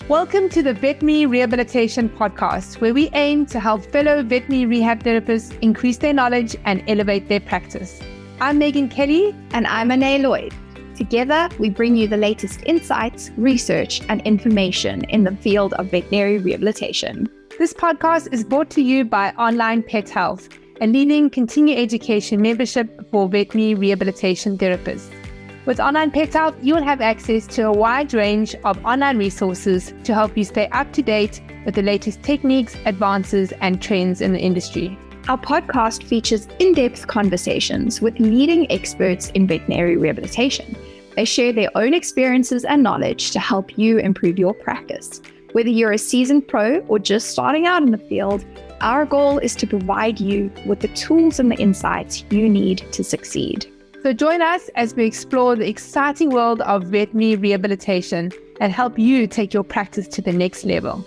Welcome to the Veterinary Rehabilitation Podcast, where we aim to help fellow veterinary rehab therapists increase their knowledge and elevate their practice. I'm Megan Kelly. And I'm Anae Lloyd. Together, we bring you the latest insights, research, and information in the field of veterinary rehabilitation. This podcast is brought to you by Onlinepethealth, a leading continuing education membership for veterinary rehabilitation therapists. With Onlinepethealth, you'll have access to a wide range of online resources to help you stay up to date with the latest techniques, advances, and trends in the industry. Our podcast features in-depth conversations with leading experts in veterinary rehabilitation. They share their own experiences and knowledge to help you improve your practice. Whether you're a seasoned pro or just starting out in the field, our goal is to provide you with the tools and the insights you need to succeed. So join us as we explore the exciting world of veterinary rehabilitation and help you take your practice to the next level.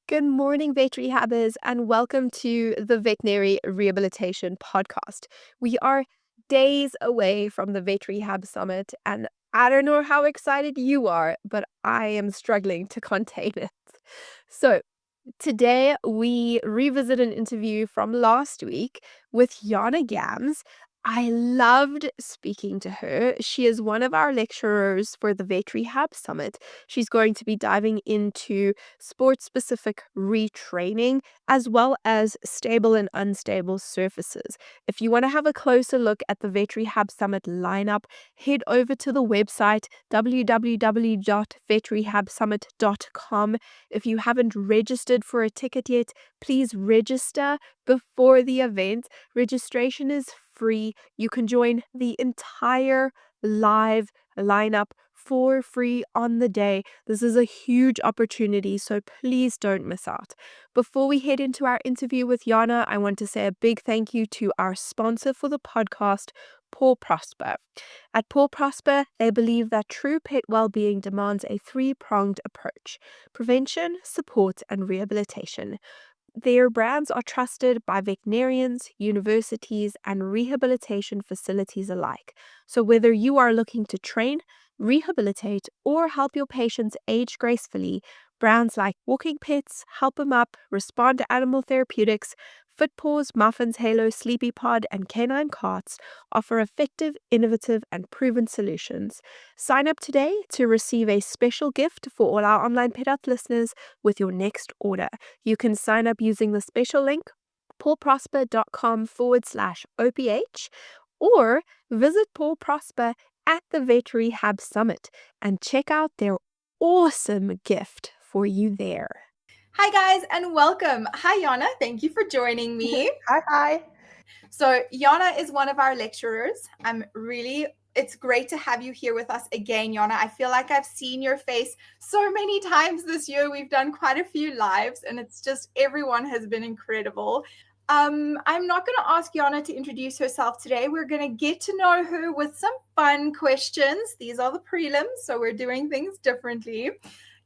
Good morning, vet rehabbers, and welcome to the Veterinary Rehabilitation Podcast. We are days away from the Vet Rehab Summit, and I don't know how excited you are, but I am struggling to contain it. So today we revisit an interview from last week with Jana Gams. I loved speaking to her. She is one of our lecturers for the Vet Rehab Summit. She's going to be diving into sport-specific retraining as well as stable and unstable surfaces. If you want to have a closer look at the Vet Rehab Summit lineup, head over to the website www.vetrehabsummit.com. If you haven't registered for a ticket yet, please register before the event. Registration is free. You can join the entire live lineup for free on the day. This is a huge opportunity, so please don't miss out. Before we head into our interview with Jana, I want to say a big thank you to our sponsor for the podcast, Paw Prosper. At Paw Prosper, they believe that true pet well-being demands a three-pronged approach: prevention, support, and rehabilitation. Their brands are trusted by veterinarians, universities, and rehabilitation facilities alike. So whether you are looking to train, rehabilitate, or help your patients age gracefully, brands like Walking Pets, Help 'em Up, Respond to Animal Therapeutics, FitPaws, Muffins, Halo, Sleepy Pod, and Canine Carts offer effective, innovative, and proven solutions. Sign up today to receive a special gift for all our Online Pet Health listeners with your next order. You can sign up using the special link paulprosper.com/OPH or visit Paul Prosper at the Vet Rehab Summit and check out their awesome gift for you there. Hi guys, and welcome. Hi Jana, thank you for joining me. Hi. So Jana is one of our lecturers. It's great to have you here with us again, Jana. I feel like I've seen your face so many times this year. We've done quite a few lives and it's just everyone has been incredible. I'm not going to ask Jana to introduce herself today. We're going to get to know her with some fun questions. These are the prelims, so we're doing things differently.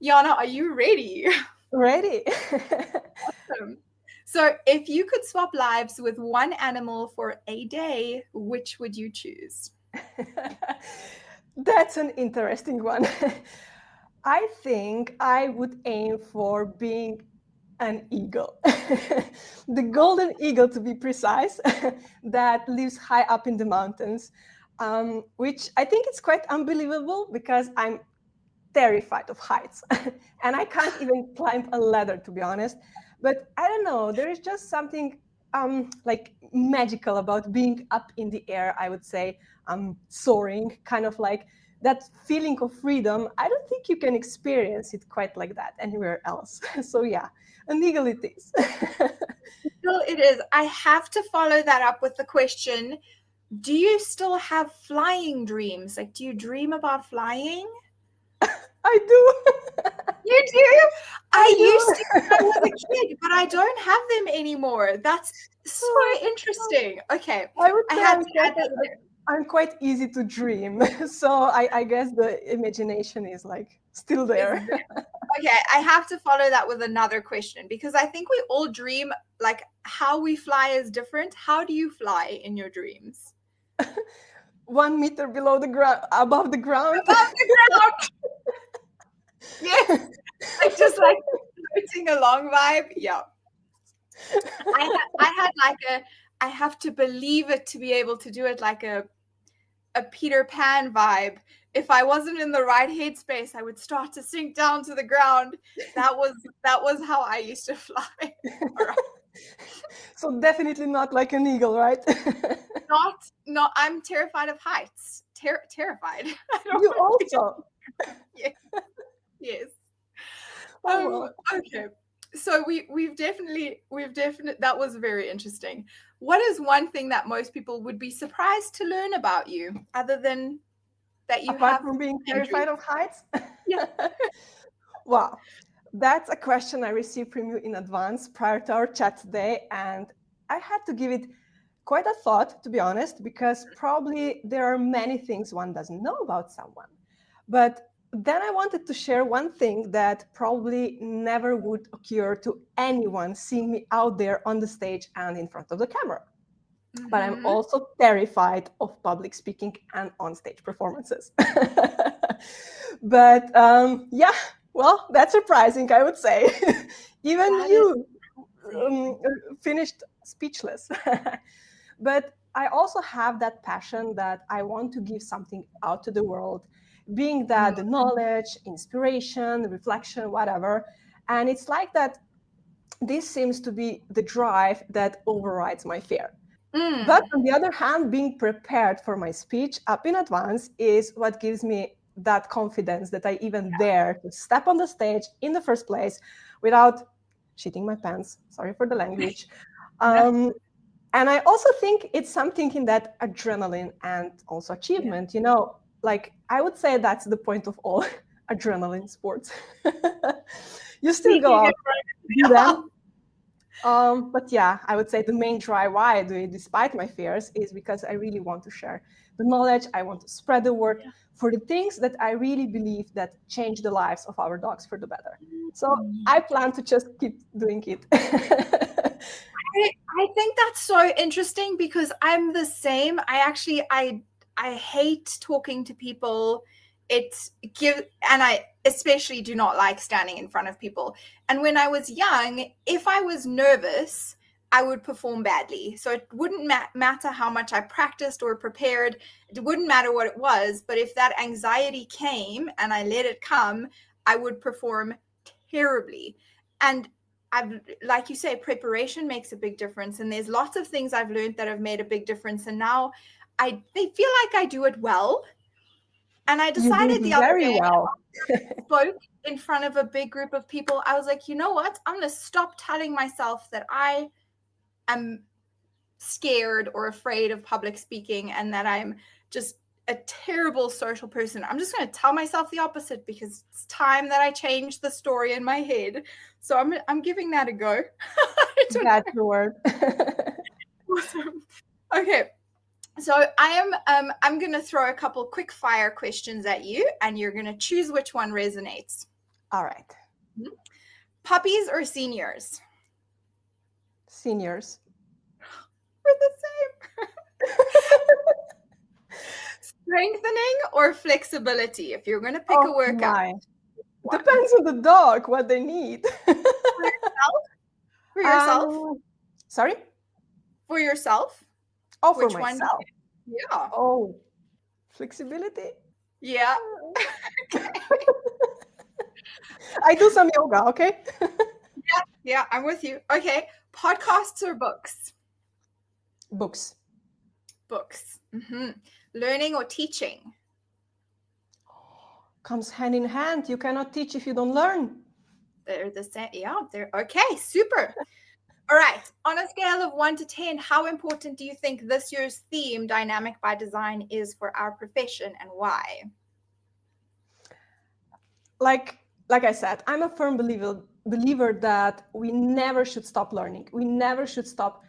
Jana, are you ready? Ready. Awesome. So if you could swap lives with one animal for a day, which would you choose? That's an interesting one. I think I would aim for being an eagle. The golden eagle, to be precise, that lives high up in the mountains, which I think is quite unbelievable because I'm terrified of heights and I can't even climb a ladder, to be honest. But I don't know, there is just something like magical about being up in the air, I would say, soaring, kind of like that feeling of freedom. I don't think you can experience it quite like that anywhere else. So yeah, an eagle it is. Well, it is. I have to follow that up with the question, do you still have flying dreams? Like, do you dream about flying? I do. You do? I used to when I was a kid, but I don't have them anymore. That's so interesting. Okay. I would say I'm quite easy to dream. So I guess the imagination is like still there. Okay, I have to follow that with another question because I think we all dream, like how we fly is different. How do you fly in your dreams? 1 meter below the ground, above the ground. Above the ground. Yes, like just like floating along vibe. Yeah. I had like I have to believe it to be able to do it, like a Peter Pan vibe. If I wasn't in the right headspace, I would start to sink down to the ground. That was how I used to fly. All right. So definitely not like an eagle, right? Not. I'm terrified of heights. Terrified. You also. Yes. Yes. Oh, well. Okay. So we've definitely that was very interesting. What is one thing that most people would be surprised to learn about you, other than that you Apart have from being terrified of heights? Yeah. Wow. That's a question I received from you in advance prior to our chat today. And I had to give it quite a thought, to be honest, because probably there are many things one doesn't know about someone. But then I wanted to share one thing that probably never would occur to anyone seeing me out there on the stage and in front of the camera. But I'm also terrified of public speaking and on-stage performances. But yeah, well, that's surprising, I would say. Even That you finished speechless. But I also have that passion that I want to give something out to the world, being that the knowledge, inspiration, reflection, whatever. And it's like that this seems to be the drive that overrides my fear. But on the other hand, being prepared for my speech up in advance is what gives me that confidence that I even dare to step on the stage in the first place without shitting my pants. Sorry for the language. And I also think it's something in that adrenaline and also achievement, you know, like I would say that's the point of all adrenaline sports. You still go out, do them. But yeah, I would say the main drive why I do it, despite my fears, is because I really want to share the knowledge. I want to spread the word for the things that I really believe that change the lives of our dogs for the better. So I plan to just keep doing it. I think that's so interesting because I'm the same. I hate talking to people. And I especially do not like standing in front of people. And when I was young, if I was nervous, I would perform badly. So it wouldn't matter how much I practiced or prepared. It wouldn't matter what it was. But if that anxiety came and I let it come, I would perform terribly. And like you say, preparation makes a big difference. And there's lots of things I've learned that have made a big difference. And now they feel like I do it well. And I decided the other day, spoke in front of a big group of people. I was like, you know what? I'm going to stop telling myself that I am scared or afraid of public speaking and that I'm just a terrible social person. I'm just going to tell myself the opposite because it's time that I change the story in my head. So I'm giving that a go. That's the word. Awesome. Okay. So I'm going to throw a couple quick fire questions at you and you're going to choose which one resonates. All right. Puppies or seniors? Seniors. We're the same. Strengthening or flexibility? If you're going to pick a workout. Depends on the dog, what they need. For yourself? Sorry? For yourself? Oh, for myself. One? Yeah. Oh, flexibility? Yeah. I do some yoga, okay? Yeah, I'm with you. Okay. Podcasts or books? Books. Books. Learning or teaching? Comes hand in hand. You cannot teach if you don't learn. They're the same. Yeah, they're okay. Super. All right. On a scale of 1 to 10, how important do you think this year's theme, Dynamic by Design, is for our profession and why? Like I said, I'm a firm believer that we never should stop learning. We never should stop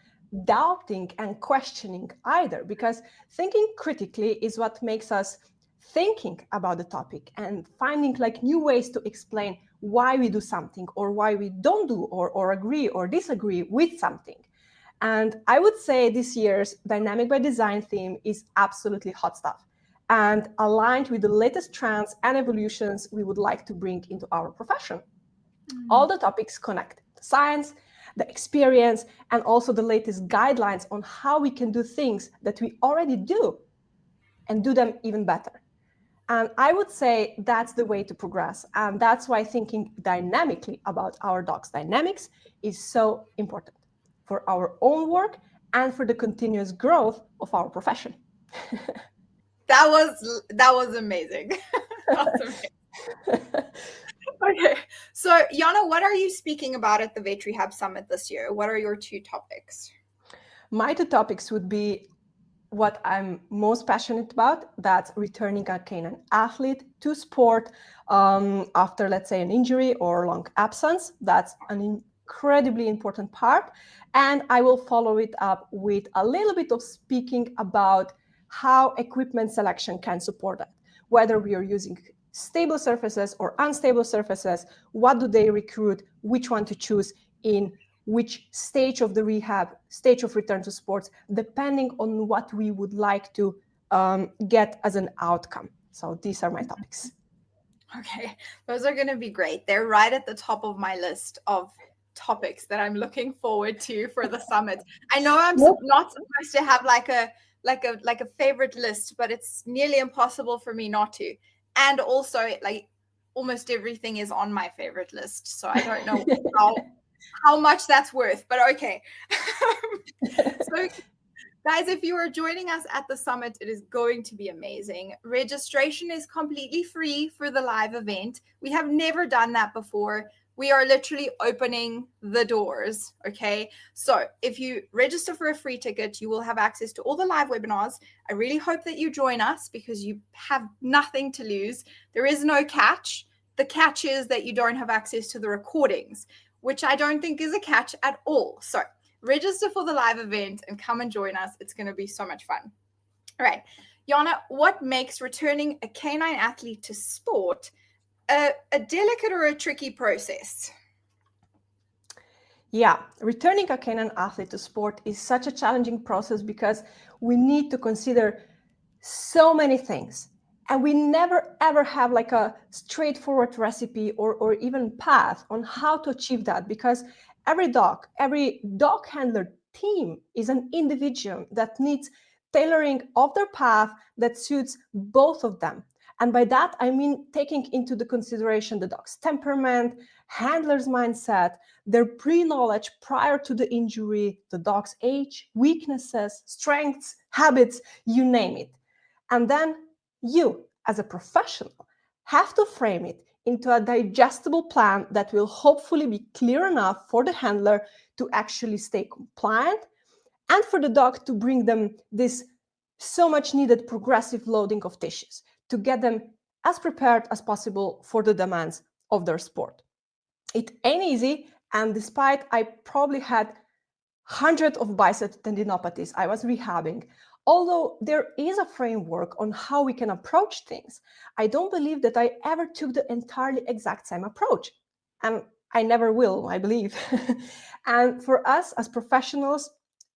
doubting and questioning either, because thinking critically is what makes us thinking about the topic and finding like new ways to explain why we do something or why we don't do or agree or disagree with something. And I would say this year's Dynamic by Design theme is absolutely hot stuff. and aligned with the latest trends and evolutions we would like to bring into our profession. All the topics connect the science, the experience, and also the latest guidelines on how we can do things that we already do and do them even better. And I would say that's the way to progress. And that's why thinking dynamically about our dog's dynamics is so important for our own work and for the continuous growth of our profession. That was amazing. That was amazing. Okay, so Jana, what are you speaking about at the Vet Rehab Summit this year? What are your 2 topics? My 2 topics would be what I'm most passionate about, that's returning a canine athlete to sport after, let's say, an injury or long absence. That's an incredibly important part. And I will follow it up with a little bit of speaking about how equipment selection can support that, whether we are using stable surfaces or unstable surfaces, what do they recruit, which one to choose in which stage of the rehab, stage of return to sports, depending on what we would like to get as an outcome. So these are my topics. Okay, those are going to be great. They're right at the top of my list of topics that I'm looking forward to for the summit. I know I'm not supposed to have like a favorite list, but it's nearly impossible for me not to. And also, like, almost everything is on my favorite list, so I don't know how much that's worth, but okay. So guys, if you are joining us at the summit, it is going to be amazing. Registration is completely free for the live event. We have never done that before. We are literally opening the doors, okay? So if you register for a free ticket, you will have access to all the live webinars. I really hope that you join us because you have nothing to lose. There is no catch. The catch is that you don't have access to the recordings, which I don't think is a catch at all. So register for the live event and come and join us. It's going to be so much fun. All right, Jana, what makes returning a canine athlete to sport a delicate or a tricky process? Yeah, returning a canine athlete to sport is such a challenging process because we need to consider so many things. And we never ever have like a straightforward recipe or even path on how to achieve that, because every dog handler team is an individual that needs tailoring of their path that suits both of them. And by that, I mean taking into the consideration the dog's temperament, handler's mindset, their pre-knowledge prior to the injury, the dog's age, weaknesses, strengths, habits, you name it. And then you, as a professional, have to frame it into a digestible plan that will hopefully be clear enough for the handler to actually stay compliant and for the dog to bring them this so much needed progressive loading of tissues to get them as prepared as possible for the demands of their sport. It ain't easy, and despite I probably had hundreds of bicep tendinopathies I was rehabbing, although there is a framework on how we can approach things, I don't believe that I ever took the entirely exact same approach. And I never will, I believe. And for us as professionals,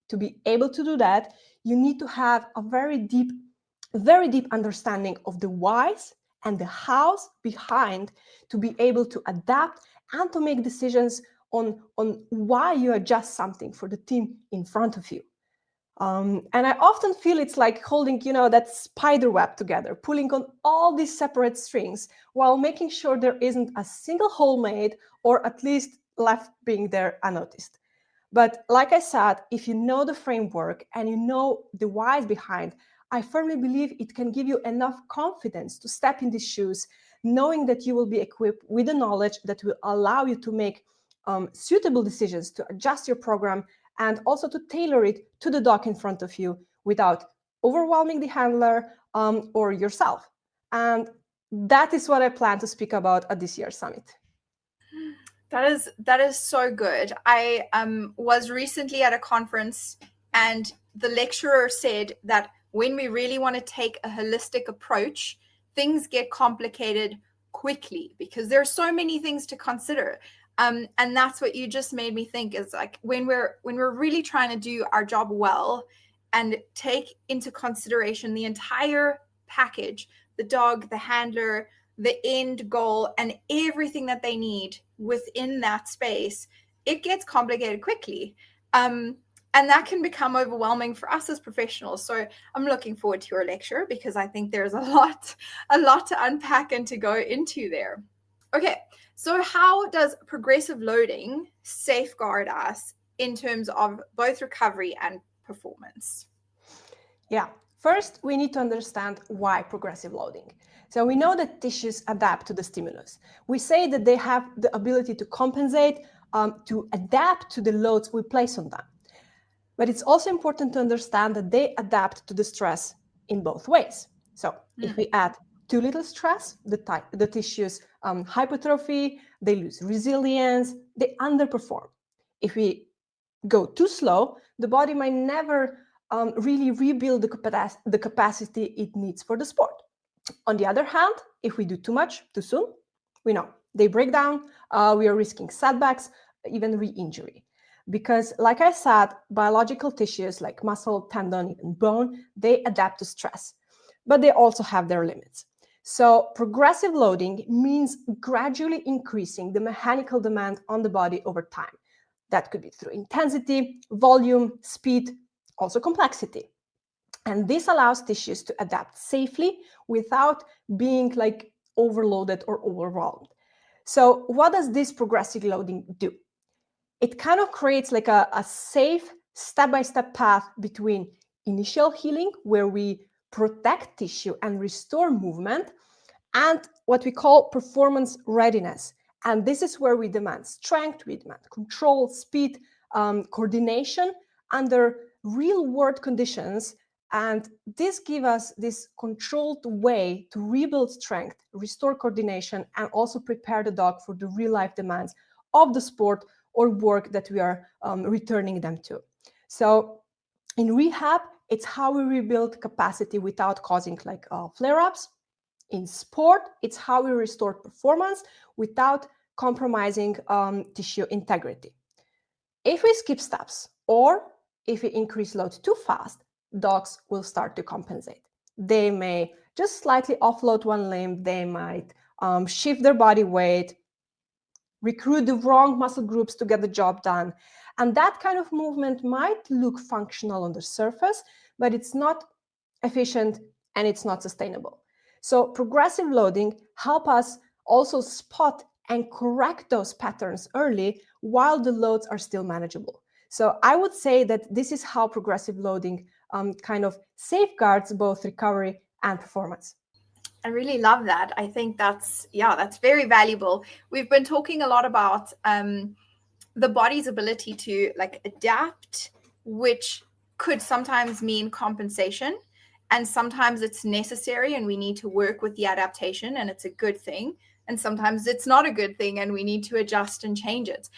to be able to do that, you need to have a very deep understanding of the whys and the hows behind to be able to adapt and to make decisions on why you adjust something for the team in front of you. And I often feel it's like holding, that spider web together, pulling on all these separate strings while making sure there isn't a single hole made, or at least left being there unnoticed. But like I said, if you know the framework and you know the whys behind, I firmly believe it can give you enough confidence to step in these shoes, knowing that you will be equipped with the knowledge that will allow you to make suitable decisions, to adjust your program, and also to tailor it to the dog in front of you without overwhelming the handler or yourself. And that is what I plan to speak about at this year's summit. That is so good. I was recently at a conference, and the lecturer said that when we really want to take a holistic approach, things get complicated quickly because there are so many things to consider. And that's what you just made me think, is like when we're really trying to do our job well and take into consideration the entire package the dog, the handler, the end goal, and everything that they need within that space, it gets complicated quickly. And that can become overwhelming for us as professionals. So I'm looking forward to your lecture because I think there's a lot to unpack and to go into there. Okay, so how does progressive loading safeguard us in terms of both recovery and performance? Yeah, first we need to understand why progressive loading. So we know that tissues adapt to the stimulus. We say that they have the ability to compensate, to adapt to the loads we place on them. But it's also important to understand that they adapt to the stress in both ways. So if we add too little stress, the tissues hypertrophy, they lose resilience, they underperform. If we go too slow, the body might never really rebuild the capacity it needs for the sport. On the other hand, if we do too much too soon, we know they break down, we are risking setbacks, even re-injury. Because like I said, biological tissues like muscle, tendon, and bone, they adapt to stress, but they also have their limits. So progressive loading means gradually increasing the mechanical demand on the body over time. That could be through intensity, volume, speed, also complexity. And this allows tissues to adapt safely without being like overloaded or overwhelmed. So what does this progressive loading do? It kind of creates like a safe step-by-step path between initial healing, where we protect tissue and restore movement, and what we call performance readiness. And this is where we demand strength, we demand control, speed, coordination under real-world conditions. And this gives us this controlled way to rebuild strength, restore coordination, and also prepare the dog for the real-life demands of the sport or work that we are returning them to. So in rehab, it's how we rebuild capacity without causing like flare-ups. In sport, it's how we restore performance without compromising tissue integrity. If we skip steps or if we increase load too fast, dogs will start to compensate. They may just slightly offload one limb, they might shift their body weight, recruit the wrong muscle groups to get the job done. And that kind of movement might look functional on the surface, but it's not efficient and it's not sustainable. So progressive loading helps us also spot and correct those patterns early while the loads are still manageable. So I would say that this is how progressive loading kind of safeguards both recovery and performance. I really love that. I think that's very valuable. We've been talking a lot about the body's ability to like adapt, which could sometimes mean compensation, and sometimes it's necessary and we need to work with the adaptation and it's a good thing, and sometimes it's not a good thing and we need to adjust and change it.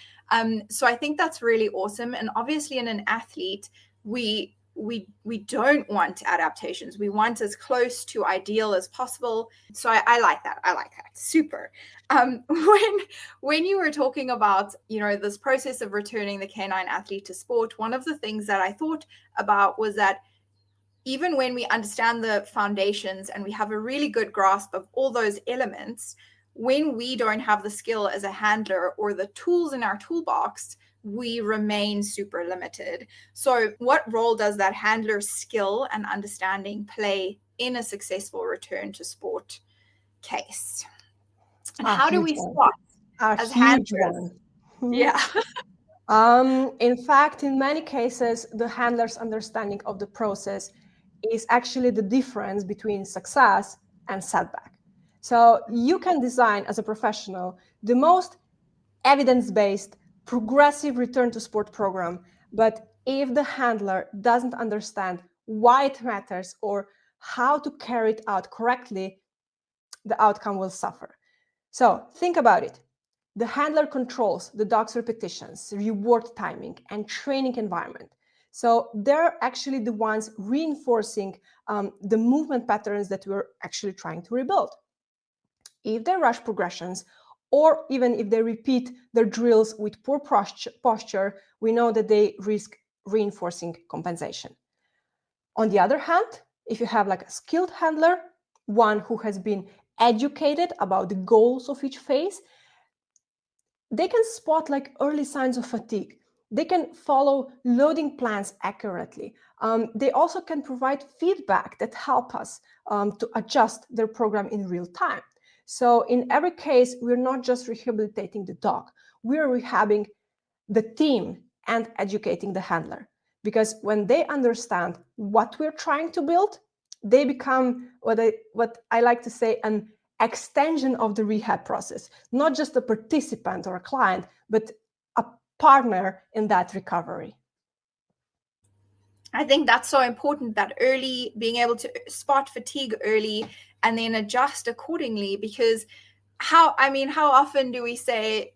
So I think that's really awesome. And obviously in an athlete, we don't want adaptations. We want as close to ideal as possible. So I like that. Super. When you were talking about, this process of returning the canine athlete to sport, one of the things that I thought about was that even when we understand the foundations and we have a really good grasp of all those elements, when we don't have the skill as a handler or the tools in our toolbox, we remain super limited. So what role does that handler's skill and understanding play in a successful return to sport case? And how do we spot as handlers? Yeah. In fact, in many cases, the handler's understanding of the process is actually the difference between success and setback. So you can design as a professional the most evidence-based progressive return to sport program, but if the handler doesn't understand why it matters or how to carry it out correctly, the outcome will suffer. So think about it. The handler controls the dog's repetitions, reward timing, and training environment. So they're actually the ones reinforcing the movement patterns that we're actually trying to rebuild. If they rush progressions, or even if they repeat their drills with poor posture, we know that they risk reinforcing compensation. On the other hand, if you have like a skilled handler, one who has been educated about the goals of each phase, they can spot like early signs of fatigue. They can follow loading plans accurately. They also can provide feedback that help us to adjust their program in real time. So in every case, we're not just rehabilitating the dog, we're rehabbing the team and educating the handler. Because when they understand what we're trying to build, they become what I like to say, an extension of the rehab process, not just a participant or a client, but a partner in that recovery. I think that's so important, that early, being able to spot fatigue early and then adjust accordingly. Because how often do we say,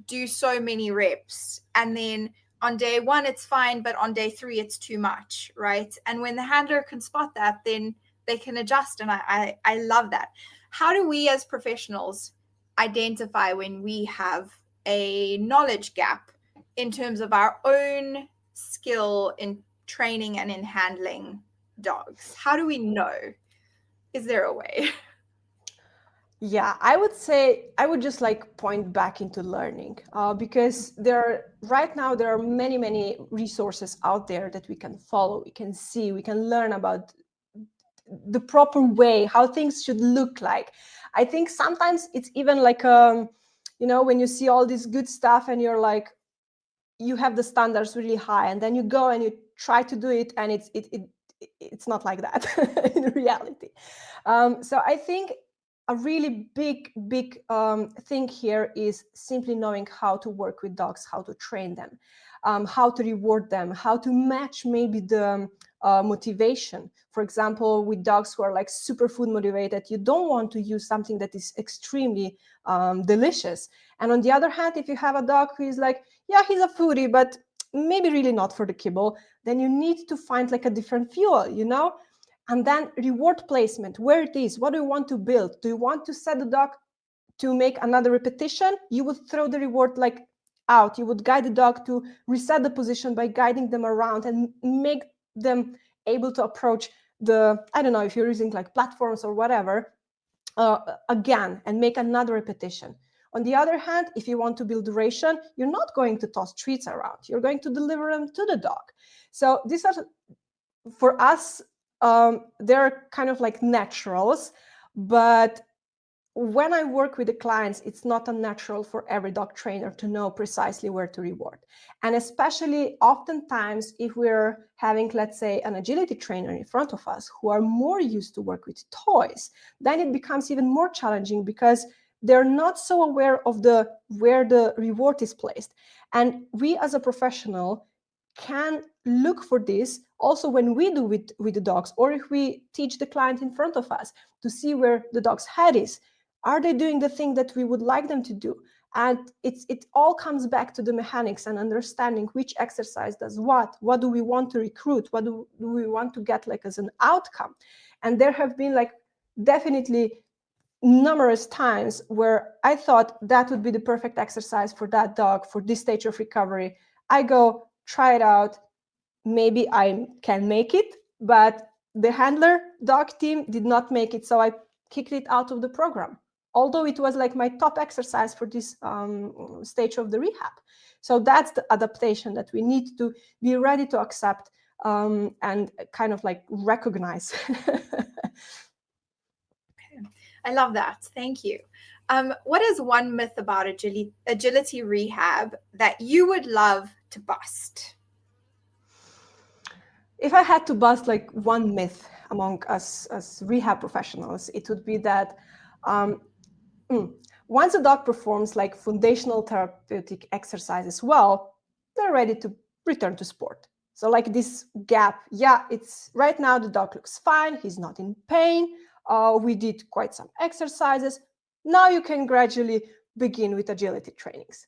do so many reps, and then on day 1 it's fine, but on day 3 it's too much, right? And when the handler can spot that, then they can adjust. And I love that. How do we as professionals identify when we have a knowledge gap in terms of our own skill in training and in handling dogs? How do we know? Is there a way? Yeah, I would say I would just like point back into learning because right now there are many resources out there that we can follow, we can see, we can learn about the proper way, how things should look like. I think sometimes it's even like when you see all this good stuff and you're like, you have the standards really high, and then you go and you try to do it, and it's not like that in reality. So I think a really big thing here is simply knowing how to work with dogs, how to train them, how to reward them, how to match maybe the motivation. For example, with dogs who are like superfood motivated, you don't want to use something that is extremely delicious. And on the other hand, if you have a dog who is like, yeah, he's a foodie, but maybe really not for the kibble, then you need to find like a different fuel, And then reward placement, where it is, what do you want to build? Do you want to set the dog to make another repetition? You would throw the reward like out. You would guide the dog to reset the position by guiding them around and make them able to approach I don't know, if you're using like platforms or whatever, again, and make another repetition. On the other hand, if you want to build duration, you're not going to toss treats around. You're going to deliver them to the dog. So these are, for us, they're kind of like naturals, but when I work with the clients, it's not unnatural for every dog trainer to know precisely where to reward. And especially oftentimes, if we're having, let's say, an agility trainer in front of us who are more used to work with toys, then it becomes even more challenging because they're not so aware of where the reward is placed. And we as a professional can look for this also when we do with the dogs, or if we teach the client in front of us to see where the dog's head is. Are they doing the thing that we would like them to do? And it all comes back to the mechanics and understanding which exercise does what do we want to recruit, what do we want to get like as an outcome. And there have been like definitely numerous times where I thought that would be the perfect exercise for that dog for this stage of recovery. I go try it out, maybe I can make it, but the handler dog team did not make it, so I kicked it out of the program, although it was like my top exercise for this stage of the rehab. So that's the adaptation that we need to be ready to accept and kind of like recognize. I love that. Thank you. What is one myth about agility rehab that you would love to bust? If I had to bust like one myth among us as rehab professionals, it would be that once a dog performs like foundational therapeutic exercises well, they're ready to return to sport. So like this gap, yeah, it's right now the dog looks fine, he's not in pain, we did quite some exercises. Now you can gradually begin with agility trainings.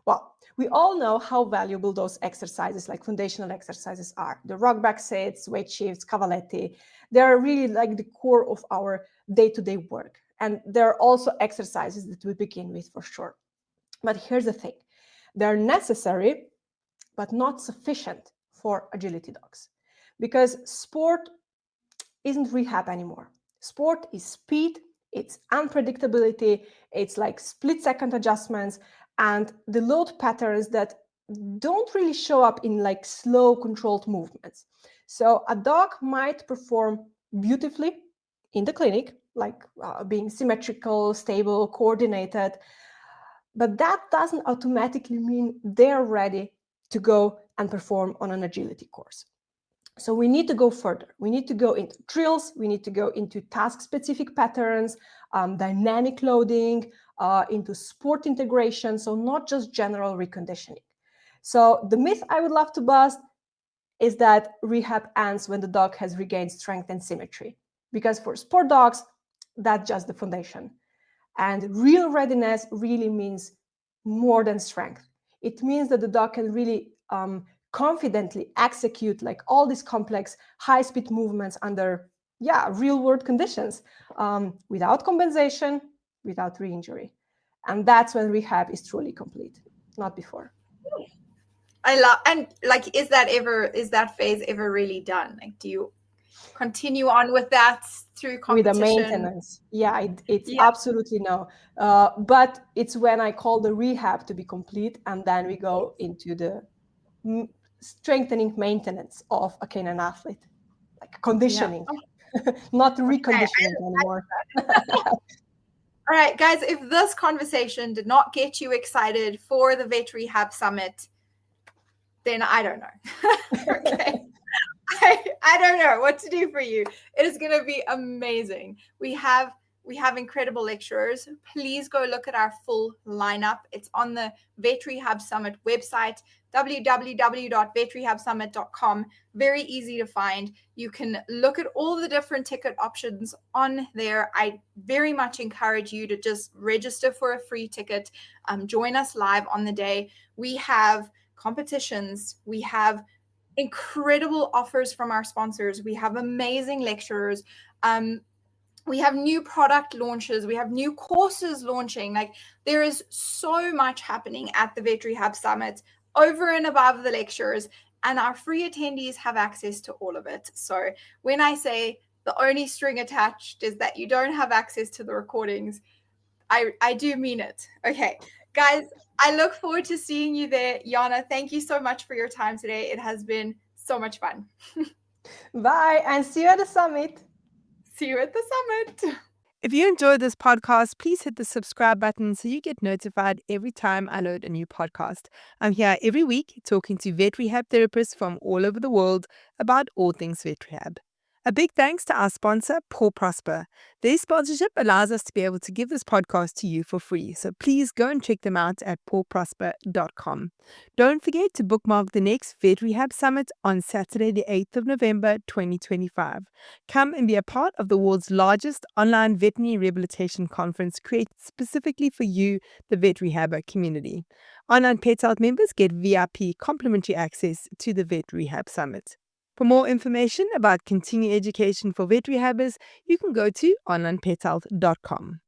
Well, we all know how valuable those exercises, like foundational exercises, are. The rock back sits, weight shifts, cavaletti, they're really like the core of our day-to-day work. And there are also exercises that we begin with for sure. But here's the thing. They're necessary, but not sufficient for agility dogs. Because sport isn't rehab anymore. Sport is speed, it's unpredictability, it's like split-second adjustments, and the load patterns that don't really show up in like slow, controlled movements. So a dog might perform beautifully in the clinic, like being symmetrical, stable, coordinated, but that doesn't automatically mean they're ready to go and perform on an agility course. So we need to go further. We need to go into drills. We need to go into task-specific patterns, dynamic loading, into sport integration. So not just general reconditioning. So the myth I would love to bust is that rehab ends when the dog has regained strength and symmetry. Because for sport dogs, that's just the foundation. And real readiness really means more than strength. It means that the dog can really confidently execute like all these complex high-speed movements under real-world conditions, without compensation, without re-injury. And that's when rehab is truly complete, not before. I love, and like, is that phase ever really done? Like, do you continue on with that through competition? With the maintenance. Yeah, it's absolutely no. But it's when I call the rehab to be complete, and then we go into the strengthening maintenance of a canine athlete, like conditioning, not reconditioning anymore. All right, guys, if this conversation did not get you excited for the Vet Rehab Summit, then I don't know. Okay. I don't know what to do for you. It is going to be amazing. We have incredible lecturers. Please go look at our full lineup. It's on the Vet Rehab Summit website, www.vetrehabsummit.com. Very easy to find. You can look at all the different ticket options on there. I very much encourage you to just register for a free ticket. Join us live on the day. We have competitions. We have incredible offers from our sponsors. We have amazing lecturers. We have new product launches. We have new courses launching. Like, there is so much happening at the Vet Rehab Summit over and above the lectures, and our free attendees have access to all of it. So when I say the only string attached is that you don't have access to the recordings, I do mean it. Okay, guys, I look forward to seeing you there. Jana, thank you so much for your time today. It has been so much fun. Bye, and see you at the summit. See you at the summit. If you enjoyed this podcast, please hit the subscribe button so you get notified every time I load a new podcast. I'm here every week talking to vet rehab therapists from all over the world about all things vet rehab. A big thanks to our sponsor, Paw Prosper. Their sponsorship allows us to be able to give this podcast to you for free, so please go and check them out at pawprosper.com. Don't forget to bookmark the next Vet Rehab Summit on Saturday, the 8th of November, 2025. Come and be a part of the world's largest online veterinary rehabilitation conference created specifically for you, the vet rehabber community. Onlinepethealth members get VIP complimentary access to the Vet Rehab Summit. For more information about continuing education for vet rehabbers, you can go to onlinepethealth.com.